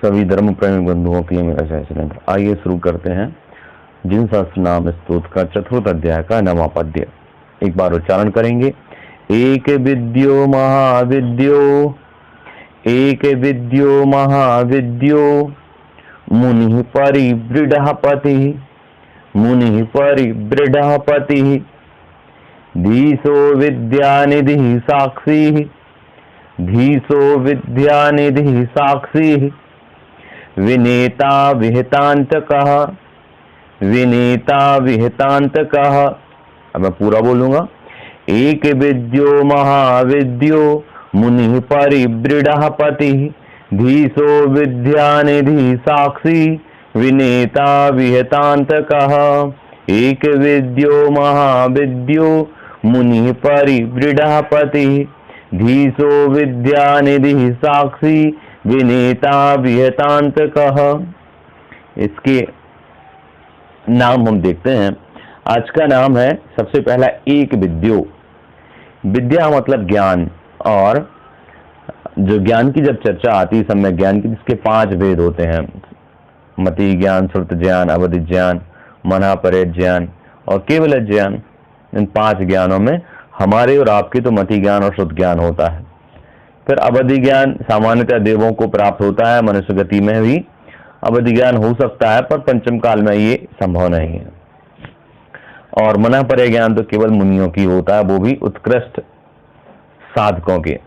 सभी धर्म प्रेमी बंधुओं के लिए मेरा जय श्री। आइए शुरू करते हैं जिन सहस्त्र नाम स्तोत्र का चतुर्थ अध्याय का 9वां पद्य। एक बार उच्चारण करेंगे। एक विद्यो महाविद्यो, एक विद्यो महाविद्यो, मुनि परिवृढ़पति, मुनि परिवृढ़पति, धीसो विद्यानिधि साक्षी, धीसो विद्यानिधि साक्षी, विनेता विहितांतकः, विनेता विहितांतकः। अब मैं पूरा बोलूंगा। एक विद्यो महाविद्यो, मुनि परिवृढ़पति, धीसो विद्यानिधि साक्षी, विनेता विहितांतकः। एक विद्यो महाविद्यो, मुनि परिवृढ़पति, धीसो विद्यानिधि साक्षी, विनेता विहितांतकः। इसके नाम हम देखते हैं। आज का नाम है सबसे पहला एक विद्यो। विद्या मतलब ज्ञान, और जो ज्ञान की जब चर्चा आती है समय ज्ञान की, जिसके 5 भेद होते हैं, मति ज्ञान, श्रुत ज्ञान, अवधि ज्ञान, मनापरेत ज्ञान और केवल ज्ञान। इन 5 ज्ञानों में हमारे और आपके तो मति ज्ञान और श्रुत ज्ञान होता है। फिर अवधि ज्ञान सामान्यतः देवों को प्राप्त होता है, मनुष्य गति में भी अवधि ज्ञान हो सकता है, पर पंचम काल में ये संभव नहीं है। और मनापरेत ज्ञान तो केवल मुनियों की होता है, वो भी उत्कृष्ट साधकों के,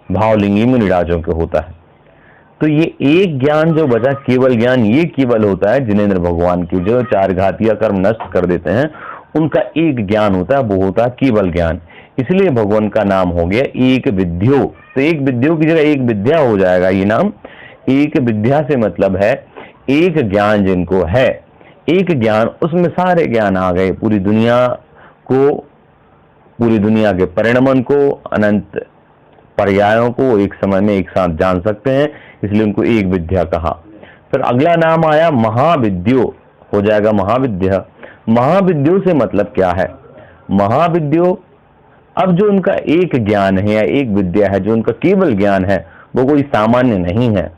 भावलिंगी मुनिराजों के होता है। तो ये एक ज्ञान जो बचा केवल ज्ञान, ये केवल होता है जिनेंद्र भगवान की, जो 4 घातीय कर्म नष्ट कर देते हैं, उनका एक ज्ञान होता है, वो होता है केवल ज्ञान। इसलिए भगवान का नाम हो गया एक विद्यो। तो एक विद्यो की जगह एक विद्या हो जाएगा ये नाम। एक विद्या से मतलब है एक ज्ञान जिनको है, एक ज्ञान, उसमें सारे ज्ञान आ गए, पूरी दुनिया को, पूरी दुनिया के परिणमन को, अनंत पर्यायों को एक समय में एक साथ जान सकते हैं, इसलिए उनको एक विद्या कहा। फिर अगला नाम आया महाविद्यो, हो जाएगा महाविद्या। महाविद्यो से मतलब क्या है? महाविद्यो, अब जो उनका एक ज्ञान है या एक विद्या है, जो उनका केवल ज्ञान है, वो कोई सामान्य नहीं है।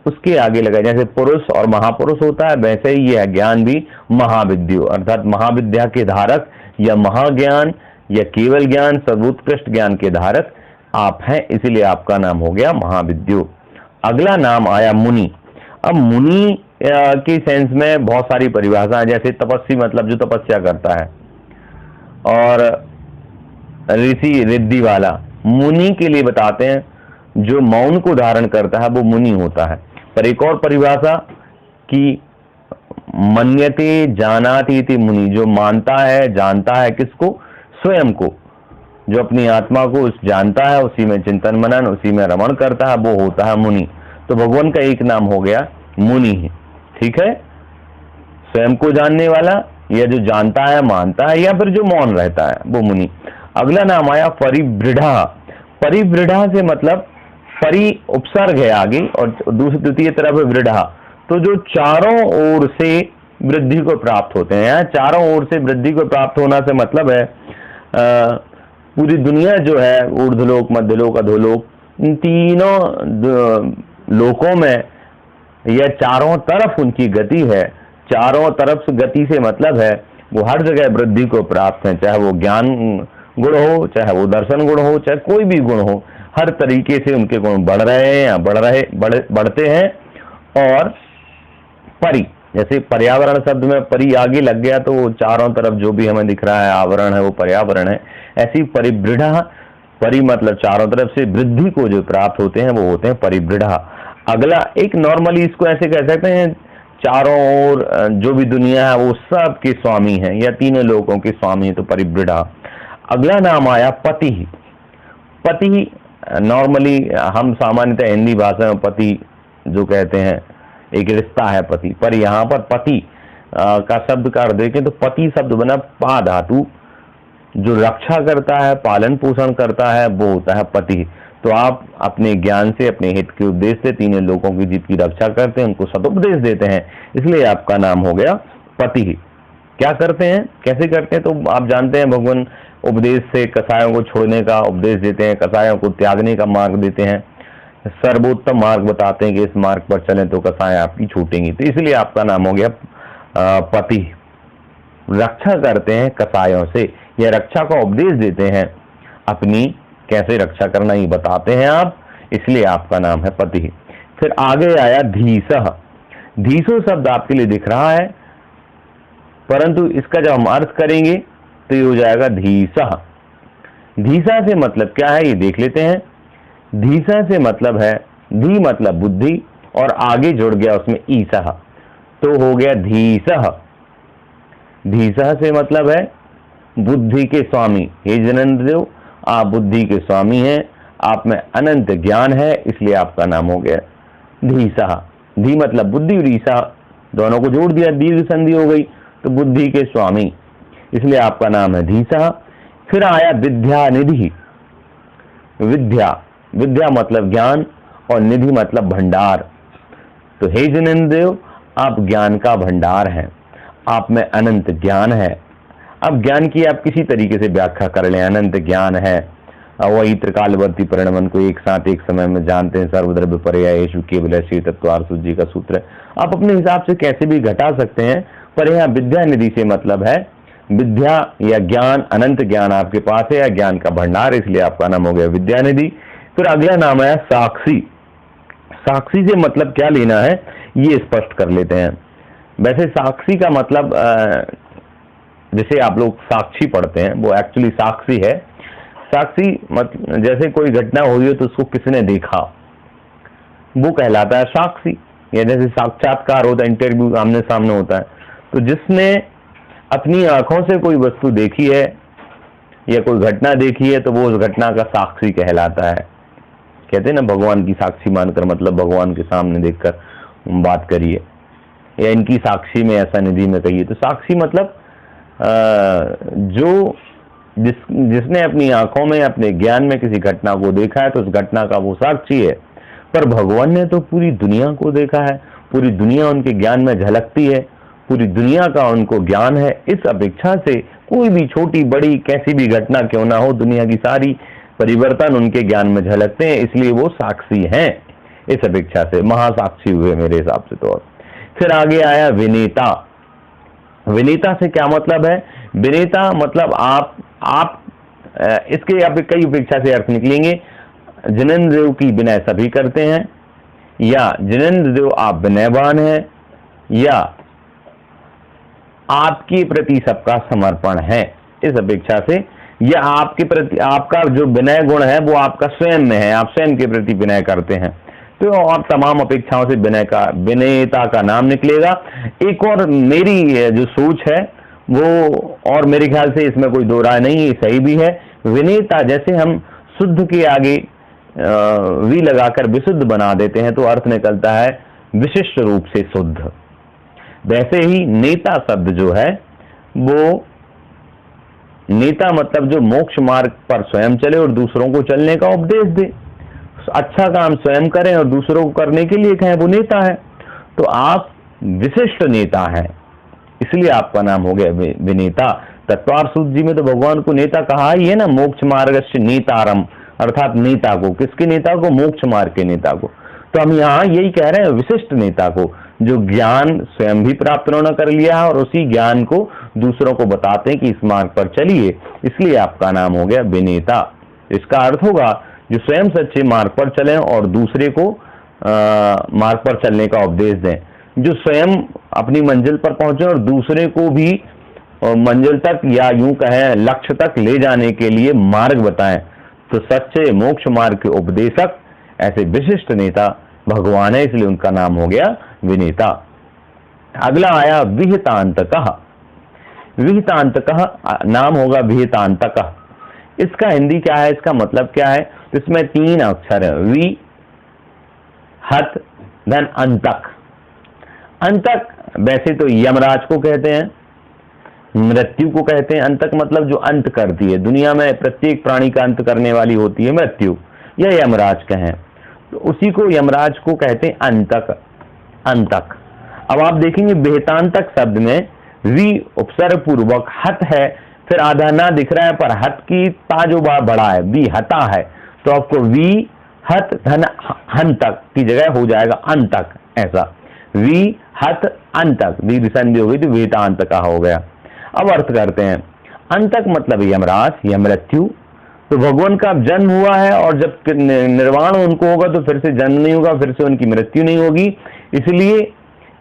उसके आगे लगा, जैसे पुरुष और महापुरुष होता है, वैसे ही यह ज्ञान भी महाविद्यो, अर्थात महाविद्या के धारक या महाज्ञान या केवल ज्ञान, सर्वोत्कृष्ट ज्ञान के धारक आप हैं, इसीलिए आपका नाम हो गया महाविद्यो। अगला नाम आया मुनि। अब मुनि के सेंस में बहुत सारी परिभाषा है, जैसे तपस्वी मतलब जो तपस्या करता है, और ऋषि रिद्धि वाला। मुनि के लिए बताते हैं जो मौन को धारण करता है वो मुनि होता है। पर एक और परिभाषा कि मन्यते जानाति इति मुनि, जो मानता है, जानता है किसको? स्वयं को, जो अपनी आत्मा को जानता है, उसी में चिंतन मनन, उसी में रमण करता है, वो होता है मुनि। तो भगवान का एक नाम हो गया मुनि। ठीक है, स्वयं को जानने वाला, या जो जानता है, मानता है, या फिर जो मौन रहता है, वो मुनि। अगला नाम आया परिवृढ़ा। परिवृढ़ा से मतलब परि उपसर्ग है आगे, और दूसरी तृतीय तरफ वृढ़ा, तो जो चारों ओर से वृद्धि को प्राप्त होते हैं। चारों ओर से वृद्धि को प्राप्त होना से मतलब है पूरी दुनिया जो है, ऊर्ध्वलोक, मध्यलोक, अधोलोक, इन तीनों लोकों में यह चारों तरफ उनकी गति है। चारों तरफ से गति से मतलब है वो हर जगह वृद्धि को प्राप्त है, चाहे वो ज्ञान गुण हो, चाहे वो दर्शन गुण हो, चाहे कोई भी गुण हो, हर तरीके से उनके गुण बढ़ रहे हैं या बढ़ते हैं। और परि, जैसे पर्यावरण शब्द में परि आगे लग गया तो वो चारों तरफ जो भी हमें दिख रहा है आवरण है, वो पर्यावरण है। ऐसी परिवृढ़ा, परि मतलब चारों तरफ से वृद्धि को जो प्राप्त होते हैं वो होते हैं परिवृढ़ा। अगला एक नॉर्मली इसको ऐसे कह सकते हैं, चारों ओर जो भी दुनिया है वो सब के स्वामी है, या तीनों लोगों के स्वामी है, तो परिवृढ़ा। अगला नाम आया पति। पति नॉर्मली हम सामान्यतः हिंदी भाषा में पति जो कहते हैं एक रिश्ता है पति, पर यहाँ पर पति का शब्द का अर्थ देखें तो पति शब्द बना पा धातु, जो रक्षा करता है, पालन पोषण करता है, वो होता है पति। तो आप अपने ज्ञान से, अपने हित के उद्देश्य से तीनों लोगों की जीत की रक्षा करते हैं, उनको सदुपदेश देते हैं, इसलिए आपका नाम हो गया पति। क्या करते हैं, कैसे करते हैं, तो आप जानते हैं भगवान उपदेश से कसायों को छोड़ने का उपदेश देते हैं, कसायों को त्यागने का मार्ग देते हैं। सर्वोत्तम मार्ग बताते हैं कि इस मार्ग पर चलें तो कसाएं आपकी छूटेंगी। तो इसलिए आपका नाम हो गया पति। रक्षा करते हैं कसायों से, या रक्षा का उपदेश देते हैं, अपनी कैसे रक्षा करना ही बताते हैं आप, इसलिए आपका नाम है पति। फिर आगे आया धीसह। धीसो शब्द आपके लिए दिख रहा है, परंतु इसका जब हम अर्थ करेंगे तो ये हो जाएगा धीसह। धीसा से मतलब क्या है ये देख लेते हैं। धीसा से मतलब है, धी मतलब बुद्धि और आगे जुड़ गया उसमें ईसह, तो हो गया धीसह। धीसह से मतलब है बुद्धि के स्वामी। हे जनेंद्र देव, आप बुद्धि के स्वामी हैं, आप में अनंत ज्ञान है, इसलिए आपका नाम हो गया धीसह। धी मतलब बुद्धि और ईसा दोनों को जोड़ दिया, दीर्घ संधि हो गई, तो बुद्धि के स्वामी, इसलिए आपका नाम है धीसह। फिर आया विद्या निधि। विद्या, विद्या मतलब ज्ञान और निधि मतलब भंडार। तो हे जिनेंद्र देव, आप ज्ञान का भंडार हैं, आप में अनंत ज्ञान है। अब ज्ञान की आप किसी तरीके से व्याख्या कर लें, अनंत ज्ञान है, वही त्रिकालवर्ती परिणमन को एक साथ एक समय में जानते हैं, सर्वद्रव्य पर्यायेषु केवल श्री तत्वार्थ जी का सूत्र है। आप अपने हिसाब से कैसे भी घटा सकते हैं, पर यहाँ विद्या निधि से मतलब है विद्या या ज्ञान, अनंत ज्ञान आपके पास है, या ज्ञान का भंडार, इसलिए आपका नाम हो गया विद्या निधि। फिर अगला नाम है साक्षी। साक्षी से मतलब क्या लेना है ये स्पष्ट कर लेते हैं। वैसे साक्षी का मतलब जैसे आप लोग साक्षी पढ़ते हैं, वो एक्चुअली साक्षी है। साक्षी मतलब जैसे कोई घटना हुई हो तो उसको किसने देखा, वो कहलाता है साक्षी। या जैसे साक्षात्कार होता है, इंटरव्यू आमने सामने होता है, तो जिसने अपनी आंखों से कोई वस्तु देखी है या कोई घटना देखी है तो वो उस घटना का साक्षी कहलाता है। कहते हैं ना, भगवान की साक्षी मानकर, मतलब भगवान के सामने देखकर बात करिए, या इनकी साक्षी में ऐसा निधि में कहिए। तो साक्षी मतलब जिसने अपनी आंखों में, अपने ज्ञान में किसी घटना को देखा है तो उस घटना का वो साक्षी है। पर भगवान ने तो पूरी दुनिया को देखा है, पूरी दुनिया उनके ज्ञान में झलकती है, पूरी दुनिया का उनको ज्ञान है। इस अपेक्षा से कोई भी छोटी बड़ी कैसी भी घटना क्यों ना हो, दुनिया की सारी परिवर्तन उनके ज्ञान में झलकते हैं, इसलिए वो साक्षी हैं। इस अपेक्षा से महासाक्षी हुए मेरे हिसाब से तो। फिर आगे आया विनेता। विनेता से क्या मतलब है? विनेता मतलब आप इसके आप कई अपेक्षा से अर्थ निकलेंगे। जिनेंद्र देव की विनय सभी करते हैं, या जिनेंद्र देव आप विनयवान हैं, या आपके प्रति सबका समर्पण है। इस अपेक्षा से, या आपके प्रति आपका जो विनय गुण है वो आपका स्वयं में है, आप स्वयं के प्रति विनय करते हैं, तो आप तमाम अपेक्षाओं से विनयता का नाम निकलेगा। एक और मेरी जो सोच है वो, और मेरे ख्याल से इसमें कोई दो राय नहीं, सही भी है। विनेता जैसे हम शुद्ध के आगे वी लगाकर विशुद्ध बना देते हैं तो अर्थ निकलता है विशिष्ट रूप से शुद्ध। वैसे ही नेता शब्द जो है वो, नेता मतलब जो मोक्ष मार्ग पर स्वयं चले और दूसरों को चलने का उपदेश दे, अच्छा काम स्वयं करें और दूसरों को करने के लिए कहें, वो नेता है। तो आप विशिष्ट नेता हैं, इसलिए आपका नाम हो गया विनेता। तत्वार्थ जी में तो भगवान को नेता कहा ही है ना, मोक्ष मार्ग से नेतारम, अर्थात नेता को, किसके नेता को? मोक्ष मार्ग के नेता को। तो हम यहाँ यही कह रहे हैं विशिष्ट नेता को, जो ज्ञान स्वयं भी प्राप्त उन्होंने कर लिया है और उसी ज्ञान को दूसरों को बताते हैं कि इस मार्ग पर चलिए, इसलिए आपका नाम हो गया विनेता। इसका अर्थ होगा जो स्वयं सच्चे मार्ग पर चलें और दूसरे को मार्ग पर चलने का उपदेश दें, जो स्वयं अपनी मंजिल पर पहुंचे और दूसरे को भी मंजिल तक, या यूं कहें लक्ष्य तक ले जाने के लिए मार्ग बताएं। तो सच्चे मोक्ष मार्ग के उपदेशक ऐसे विशिष्ट नेता भगवान है, इसलिए उनका नाम हो गया विनेता। अगला आया विहितांतकः। विहितांतकः नाम होगा विहितांतकः। इसका हिंदी क्या है, इसका मतलब क्या है? तो इसमें 3 अक्षर है, वि, हत, धन अंतक। अंतक वैसे तो यमराज को कहते हैं, मृत्यु को कहते हैं। अंतक मतलब जो अंत करती है, दुनिया में प्रत्येक प्राणी का अंत करने वाली होती है मृत्यु, या यमराज कहें, तो उसी को यमराज को कहते हैं अंतक। अंतक। अब आप देखेंगे विहितांतक शब्द में वी उपसर्ग पूर्वक हत है, फिर आधा ना दिख रहा है, पर हत की ता जो बड़ा है, वी हता है, तो आपको वी हत धन हन तक की जगह हो जाएगा अन तक, ऐसा वी हत अन तक, दीर्घ संधि हो गई तो वेतांत का हो गया। अब अर्थ करते हैं। अंतक मतलब यमराज या मृत्यु। तो भगवान का जन्म हुआ है और जब निर्वाण उनको होगा तो फिर से जन्म नहीं होगा, फिर से उनकी मृत्यु नहीं होगी, इसलिए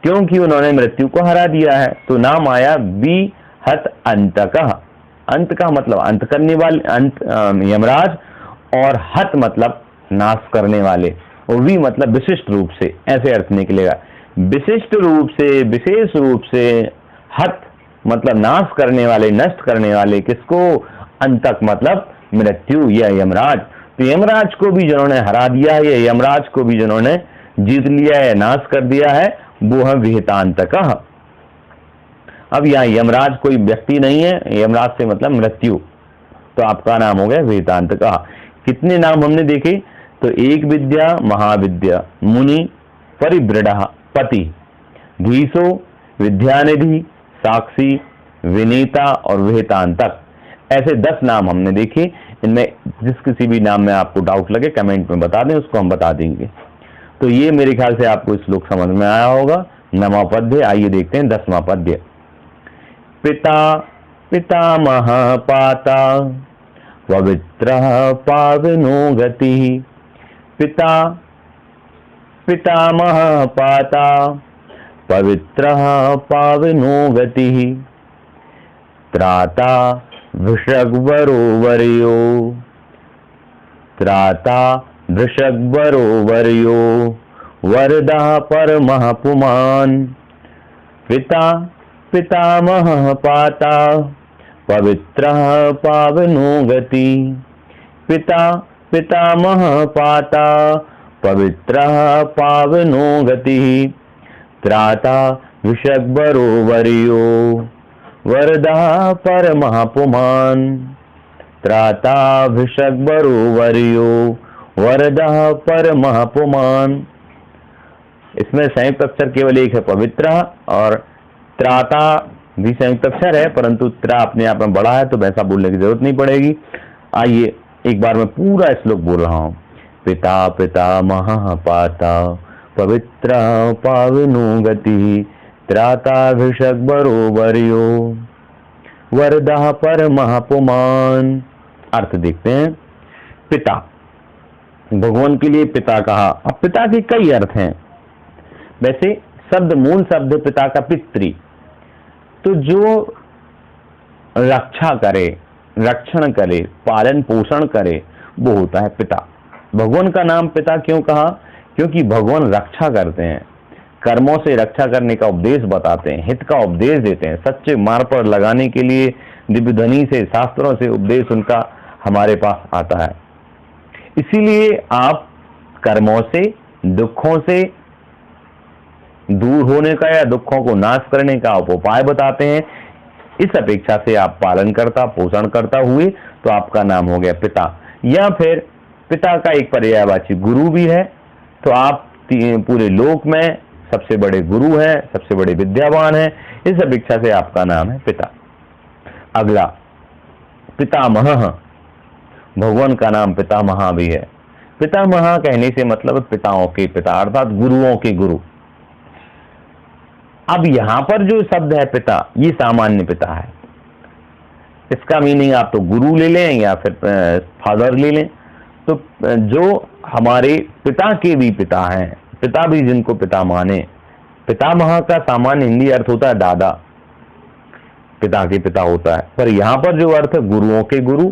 क्योंकि उन्होंने मृत्यु को हरा दिया है तो नाम आया बी हत अंतकः। अंत का मतलब अंत करने वाले, अंत यमराज, और हत मतलब नाश करने वाले, और वी मतलब विशिष्ट रूप से, ऐसे अर्थ निकलेगा। विशिष्ट रूप से, विशेष रूप से, हत मतलब नाश करने वाले, नष्ट करने वाले, किसको? अंतक मतलब मृत्यु या यमराज। तो यमराज को भी जिन्होंने हरा दिया है, या यमराज को भी जिन्होंने जीत लिया है, नाश कर दिया है, वो है विहितांतकः। अब यहाँ यमराज कोई व्यक्ति नहीं है, यमराज से मतलब मृत्यु, तो आपका नाम हो गया विहितांतकः। कितने नाम हमने देखे? तो एक विद्या महाविद्या, मुनि, परिवृढ़, पति, धीसो, विद्यानिधि, साक्षी, विनीता और विहितांतक, ऐसे 10 नाम हमने देखे। इनमें जिस किसी भी नाम में आपको डाउट लगे कमेंट में बता दें, उसको हम बता देंगे। तो ये मेरे ख्याल से आपको श्लोक समझ में आया होगा। 9वां पद्य, आइए देखते हैं 10वां पद्य। पिता पितामह पाता पवित्रः पावनो गतिः। पिता पितामह पाता पवित्रः पावनो गतिः। त्राता वृषग्वरो वर्यो, त्राता वृषग्वरो वर्यो वरदः परमः पुमान्। पिता पितामहः पाता पवित्रः पावनो गतिः। पिता पितामहः पाता पवित्रः पावनो गतिः। त्राता वृषग्वरो वर्यो वरदः परमः पुमान्। त्राता वृषग्वरो वर्यो वरदः परमः पुमान्। इसमें संयुक्त अक्षर केवल एक है, पवित्र, और त्राता भी संयुक्त अक्षर है, परंतु त्रा अपने आप में बड़ा है तो वैसा बोलने की जरूरत नहीं पड़ेगी। आइए एक बार मैं पूरा श्लोक बोल रहा हूँ। पिता पितामहः पाता पवित्र पावनो गतिः। त्राता वृषग्वरो वर्यो वरदः परमः पुमान्। अर्थ देखते हैं। पिता, भगवान के लिए पिता कहा। अब पिता के कई अर्थ हैं। वैसे शब्द, मूल शब्द पिता का पितृ, तो जो रक्षा करे, रक्षण करे, पालन पोषण करे, वो होता है पिता। भगवान का नाम पिता क्यों कहा? क्योंकि भगवान रक्षा करते हैं, कर्मों से रक्षा करने का उपदेश बताते हैं, हित का उपदेश देते हैं, सच्चे मार्ग पर लगाने के लिए दिव्य ध्वनि से, शास्त्रों से उपदेश उनका हमारे पास आता है। इसीलिए आप कर्मों से, दुखों से दूर होने का या दुखों को नाश करने का उपाय बताते हैं। इस अपेक्षा से आप पालन करता, पोषण करता हुए तो आपका नाम हो गया पिता। या फिर पिता का एक पर्यायवाची गुरु भी है, तो आप पूरे लोक में सबसे बड़े गुरु हैं, सबसे बड़े विद्यावान हैं, इस अपेक्षा से आपका नाम है पिता। अगला पितामह, भगवान का नाम पितामह भी है। पितामह कहने से मतलब पिताओं के पिता, अर्थात गुरुओं के गुरु। अब यहां पर जो शब्द है पिता, ये सामान्य पिता है। इसका मीनिंग आप तो गुरु ले लें या फिर फादर ले लें। तो जो हमारे पिता के भी पिता हैं, पिता भी जिनको पिता माने, पितामह का सामान्य हिंदी अर्थ होता है दादा, पिता के पिता होता है। पर यहाँ पर जो अर्थ गुरुओं के गुरु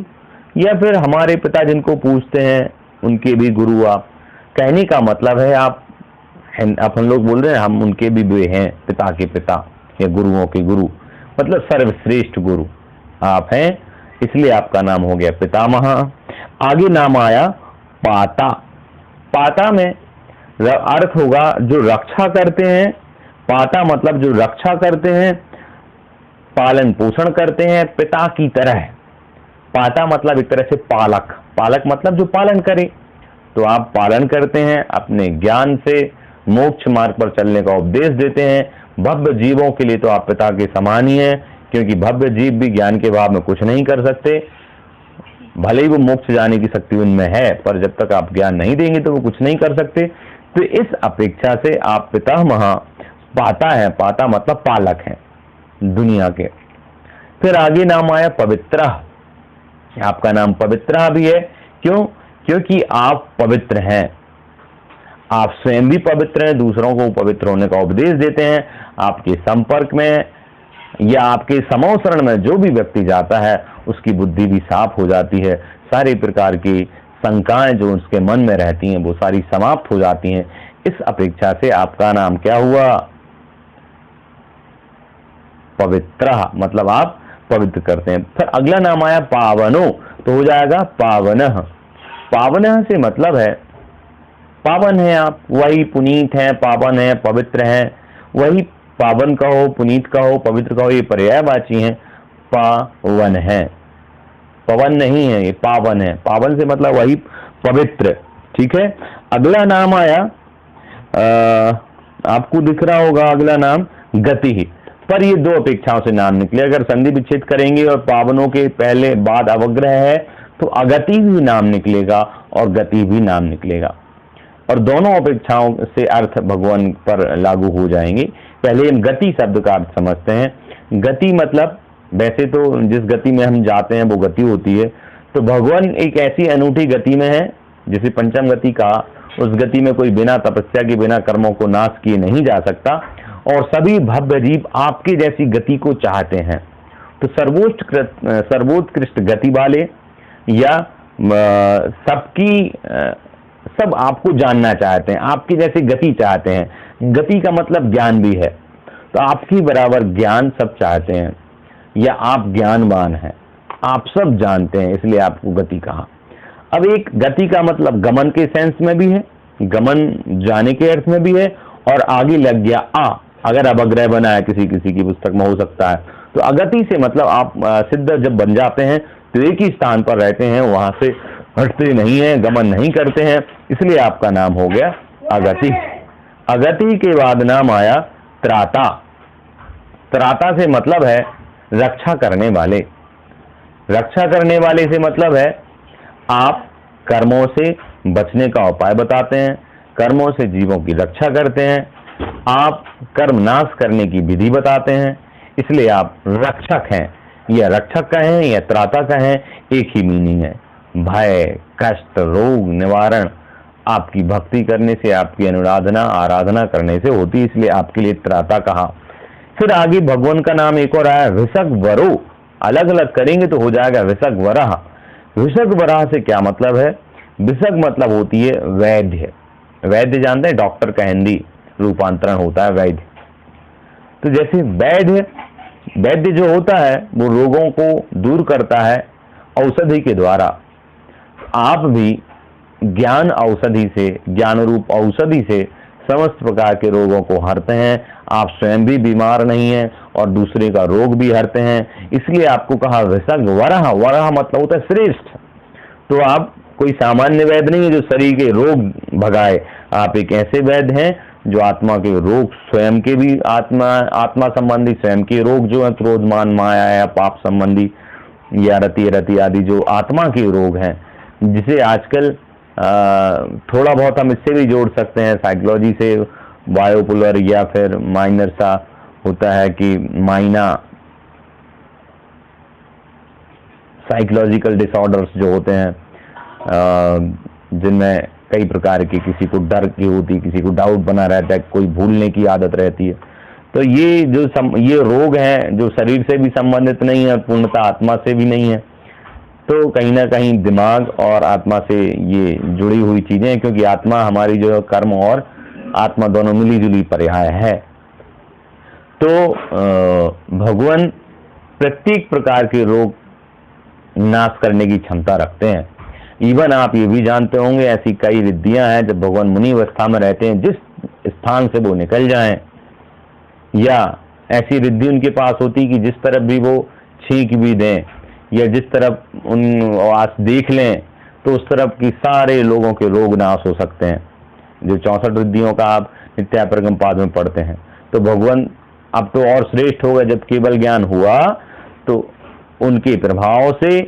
या फिर हमारे पिता जिनको पूछते हैं उनके भी गुरु, आप कहने का मतलब है आप अपन लोग बोल रहे हैं हम उनके भी वे हैं, पिता के पिता या गुरुओं के गुरु, मतलब सर्वश्रेष्ठ गुरु आप हैं, इसलिए आपका नाम हो गया पितामह। आगे नाम आया पाता। पाता में अर्थ होगा जो रक्षा करते हैं। पाता मतलब जो रक्षा करते हैं, पालन पोषण करते हैं पिता की तरह। पाता मतलब एक तरह से पालक। पालक मतलब जो पालन करे, तो आप पालन करते हैं, अपने ज्ञान से मोक्ष मार्ग पर चलने का उपदेश देते हैं। भव्य जीवों के लिए तो आप पिता के समान ही हैं, क्योंकि भव्य जीव भी ज्ञान के अभाव में कुछ नहीं कर सकते। भले ही वो मोक्ष जाने की शक्ति उनमें है, पर जब तक आप ज्ञान नहीं देंगे तो वो कुछ नहीं कर सकते। तो इस अपेक्षा से आप पितामह पाता है, पाता मतलब पालक हैं दुनिया के। फिर आगे नाम आया पवित्र। आपका नाम पवित्र भी है, क्यों? क्योंकि आप पवित्र हैं, आप स्वयं भी पवित्र हैं, दूसरों को पवित्र होने का उपदेश देते हैं। आपके संपर्क में या आपके समोसरण में जो भी व्यक्ति जाता है उसकी बुद्धि भी साफ हो जाती है, सारी प्रकार की शंकाएं जो उसके मन में रहती हैं वो सारी समाप्त हो जाती हैं। इस अपेक्षा से आपका नाम क्या हुआ? पवित्र, मतलब आप पवित्र करते हैं। फिर अगला नाम आया पावनो, तो हो जाएगा पावनः। पावनः से मतलब है पावन है आप, वही पुनीत है, पावन है, पवित्र है, वही पावन कहो, पुनीत कहो, पवित्र कहो, ये पर्यायवाची हैं, पावन है, पवन नहीं है, ये पावन है। पावन से मतलब वही पवित्र। ठीक है। अगला नाम आया, आपको दिख रहा होगा अगला नाम गति, पर ये दो अपेक्षाओं से नाम निकले। अगर संधि विच्छेद करेंगे और पावनों के पहले बाद अवग्रह है तो अगति भी नाम निकलेगा और गति भी नाम निकलेगा, और दोनों अपेक्षाओं से अर्थ भगवान पर लागू हो जाएंगे। पहले हम गति शब्द का अर्थ समझते हैं। गति मतलब, वैसे तो जिस गति में हम जाते हैं वो गति होती है, तो भगवान एक ऐसी अनूठी गति में है, जैसे पंचम गति का, उस गति में कोई बिना तपस्या के, बिना कर्मों को नाश किए नहीं जा सकता, और सभी भव्य जीव आपके जैसी गति को चाहते हैं। तो सर्वोत्कृष्ट गति वाले या सब आपको जानना चाहते हैं, आपकी जैसी गति चाहते हैं। गति का मतलब ज्ञान भी है, तो आपकी बराबर ज्ञान सब चाहते हैं, या आप ज्ञानवान हैं, आप सब जानते हैं, इसलिए आपको गति कहा। अब एक गति का मतलब गमन के सेंस में भी है, गमन जाने के अर्थ में भी है, और आगे लग गया आ, अगर अवग्रह बना है किसी किसी की पुस्तक में हो सकता है। तो अगति से मतलब आप सिद्ध जब बन जाते हैं तो एक ही स्थान पर रहते हैं, वहां से हटते नहीं है, गमन नहीं करते हैं, इसलिए आपका नाम हो गया अगति। अगति के बाद नाम आया त्राता। त्राता से मतलब है रक्षा करने वाले। रक्षा करने वाले से मतलब है आप कर्मों से बचने का उपाय बताते हैं, कर्मों से जीवों की रक्षा करते हैं, आप कर्म नाश करने की विधि बताते हैं, इसलिए आप रक्षक हैं। या रक्षक कहें या त्राता कहें, एक ही मीनिंग है। भय, कष्ट, रोग निवारण आपकी भक्ति करने से, आपकी अनुराधना आराधना करने से होती, इसलिए आपके लिए त्राता कहा। फिर आगे भगवान का नाम एक और आया विशक वरो। अलग अलग करेंगे तो हो जाएगा विशक वरह। विशक वरह से क्या मतलब है? विशक मतलब होती है वैद्य। वैद्य जानते हैं, डॉक्टर का हिंदी रूपांतरण होता है वैद्य। तो जैसे वैद्य जो होता है वो रोगों को दूर करता है औषधि के द्वारा। आप भी ज्ञान औषधि से, ज्ञान रूप औषधि से समस्त प्रकार के रोगों को हरते हैं। आप स्वयं भी बीमार नहीं हैं और दूसरे का रोग भी हरते हैं, इसलिए आपको कहा विशक वरह। वरह मतलब होता है श्रेष्ठ। तो आप कोई सामान्य वैद्य नहीं है जो शरीर के रोग भगाए, आप एक ऐसे वैद्य हैं जो आत्मा के रोग, स्वयं के भी आत्मा संबंधी स्वयं के रोग जो है, क्रोध मान माया या पाप संबंधी या रति आदि जो आत्मा के रोग हैं, जिसे आजकल थोड़ा बहुत हम इससे भी जोड़ सकते हैं साइकोलॉजी से, बायोपोलर या फिर माइनर सा होता है कि माइना साइकोलॉजिकल डिसऑर्डर्स जो होते हैं, जिनमें कई प्रकार की, किसी को डर की होती, किसी को डाउट बना रहता है, कोई भूलने की आदत रहती है। तो ये रोग हैं जो शरीर से भी संबंधित नहीं है, पूर्णतः आत्मा से भी नहीं है। तो कहीं ना कहीं दिमाग और आत्मा से ये जुड़ी हुई चीजें हैं, क्योंकि आत्मा हमारी जो कर्म और आत्मा दोनों मिली जुली पर्याय है। तो भगवान प्रत्येक प्रकार के रोग नाश करने की क्षमता रखते हैं। इवन आप ये भी जानते होंगे, ऐसी कई रिद्धियां हैं जब भगवान मुनि अवस्था में रहते हैं, जिस स्थान से वो निकल जाएं, या ऐसी रिद्धि उनके पास होती कि जिस तरफ भी वो छींक भी दें या जिस तरफ उन आस देख लें तो उस तरफ की सारे लोगों के रोग नाश हो सकते हैं, जो 64 रिद्धियों का आप नित्यापरगम पाद में पढ़ते हैं। तो भगवान अब तो और श्रेष्ठ होगा, जब केवल ज्ञान हुआ तो उनके प्रभाव से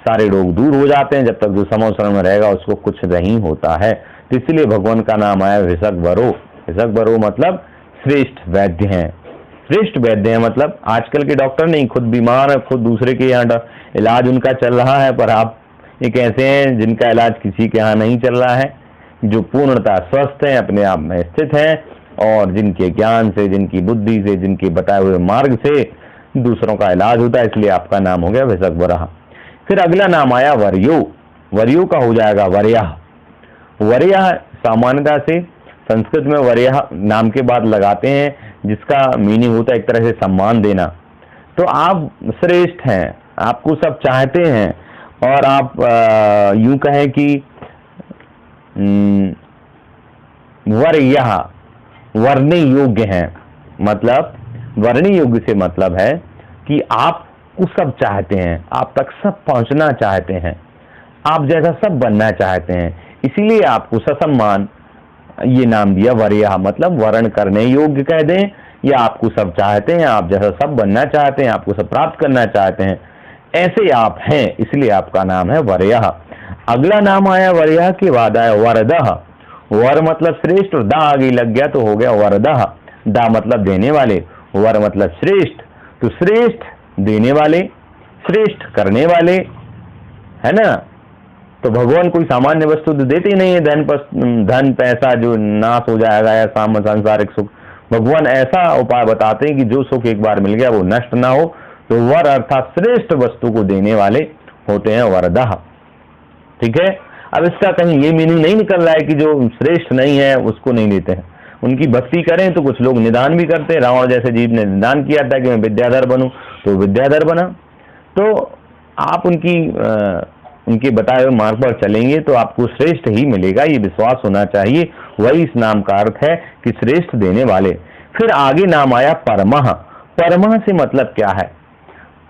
सारे रोग दूर हो जाते हैं। जब तक जो समोसरण में रहेगा उसको कुछ नहीं होता है। तो इसलिए भगवान का नाम आया विषग्वरो। विषग्वरो मतलब श्रेष्ठ वैद्य हैं। श्रेष्ठ वैद्य हैं मतलब आजकल के डॉक्टर नहीं, खुद बीमार है, खुद दूसरे के यहाँ इलाज उनका चल रहा है, पर आप एक ऐसे हैं जिनका इलाज किसी के यहाँ नहीं चल रहा है, जो पूर्णतः स्वस्थ हैं, अपने आप में स्थित हैं, और जिनके ज्ञान से, जिनकी बुद्धि से, जिनके बताए हुए मार्ग से दूसरों का इलाज होता है। इसलिए आपका नाम हो गया विषग्वरः। फिर अगला नाम आया वर्यो। वर्यो का हो जाएगा वर्यः। वर्यः सामान्यतः से संस्कृत में वर्यः नाम के बाद लगाते हैं, जिसका मीनिंग होता है एक तरह से सम्मान देना। तो आप श्रेष्ठ हैं, आपको सब चाहते हैं, और आप यूं कहें कि वर्यः वर्णि योग्य हैं। मतलब वर्णि योग्य से मतलब है कि आपको सब चाहते हैं, आप तक सब पहुंचना चाहते हैं, आप जैसा सब बनना चाहते हैं, इसीलिए आपको ससम्मान ये नाम दिया वर्यः। मतलब वर्ण करने योग्य कह दें, या आपको सब चाहते हैं, आप जैसा सब बनना चाहते हैं, आपको सब प्राप्त करना चाहते हैं, ऐसे आप हैं, इसलिए आपका नाम है वर्यः। अगला नाम आया वर्यः के बाद आया वरदः। वर मतलब श्रेष्ठ, और दा आगे लग गया तो हो गया वरदः। दा मतलब देने वाले, वर मतलब श्रेष्ठ। तो श्रेष्ठ देने वाले, श्रेष्ठ करने वाले, है ना। तो भगवान कोई सामान्य वस्तु तो देते ही नहीं है, धन पैसा जो नाश हो जाएगा या सांसारिक सुख। भगवान ऐसा उपाय बताते हैं कि जो सुख एक बार मिल गया वो नष्ट ना हो। तो वर अर्थात श्रेष्ठ वस्तु को देने वाले होते हैं वरदः। ठीक है। अब इसका कहीं ये मीनिंग नहीं निकल रहा है कि जो श्रेष्ठ नहीं है उसको नहीं देते हैं। उनकी भक्ति करें तो कुछ लोग निदान भी करते हैं। रावण जैसे जीव ने निदान किया था कि मैं विद्याधर बनूं, तो विद्याधर बना। तो आप उनके बताए हुए मार्ग पर चलेंगे तो आपको श्रेष्ठ ही मिलेगा, ये विश्वास होना चाहिए। वही इस नाम का अर्थ है कि श्रेष्ठ देने वाले। फिर आगे नाम आया परमः। परमः से मतलब क्या है?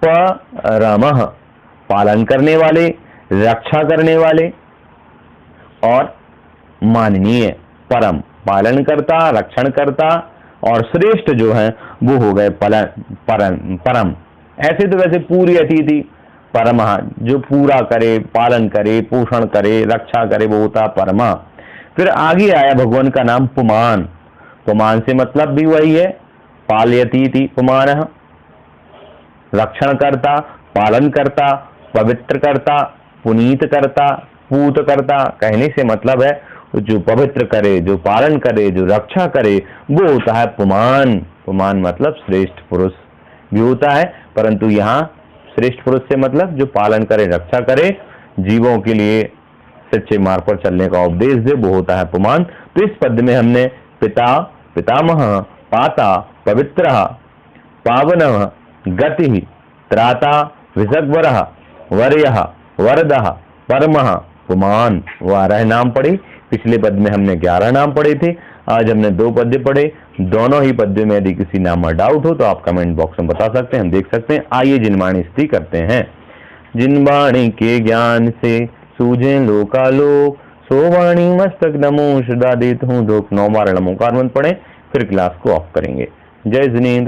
परमः पालन करने वाले, रक्षा करने वाले, और माननीय। परम पालन करता, रक्षण करता, और श्रेष्ठ जो है वो हो गए परम। ऐसे तो वैसे पूरी अतिथि परमः, जो पूरा करे, पालन करे, पोषण करे, रक्षा करे, वो होता परमा। फिर आगे आया भगवान का नाम पुमान। पुमान से मतलब भी वही है, पालयतीति पुमानः, रक्षण करता, पालन करता, पवित्र करता, पुनीत करता, पूत करता। कहने से मतलब है जो पवित्र करे, जो पालन करे, जो रक्षा करे, वो होता है पुमान। पुमान मतलब श्रेष्ठ पुरुष भी होता है, परंतु यहाँ श्रेष्ठ पुरुष से मतलब जो पालन करे, रक्षा करे, जीवों के लिए सच्चे मार्ग पर चलने का उपदेश दे, वो होता है पुमान। तो इस पद में हमने पिता, पितामह, पाता, पवित्रः, पावनः, गतिः, त्राता, विषग्वरः, वर्यः, वरदः, परमः, पुमान, 12 नाम पढ़े। पिछले पद में हमने 11 नाम पढ़े थे, आज हमने 2 पद्य पढ़े। दोनों ही पद्यों में यदि किसी नाम में डाउट हो तो आप कमेंट बॉक्स में बता सकते हैं, हम देख सकते हैं। आइए जिनवाणी स्तुति करते हैं। जिनवाणी के ज्ञान से सूझे लोकालोक, सोवाणी मस्तक नमो सदा देत हूँ दोख। 9 बार नमोकार मंत्र पढ़े, फिर क्लास को ऑफ करेंगे। जय जिनेंद्र।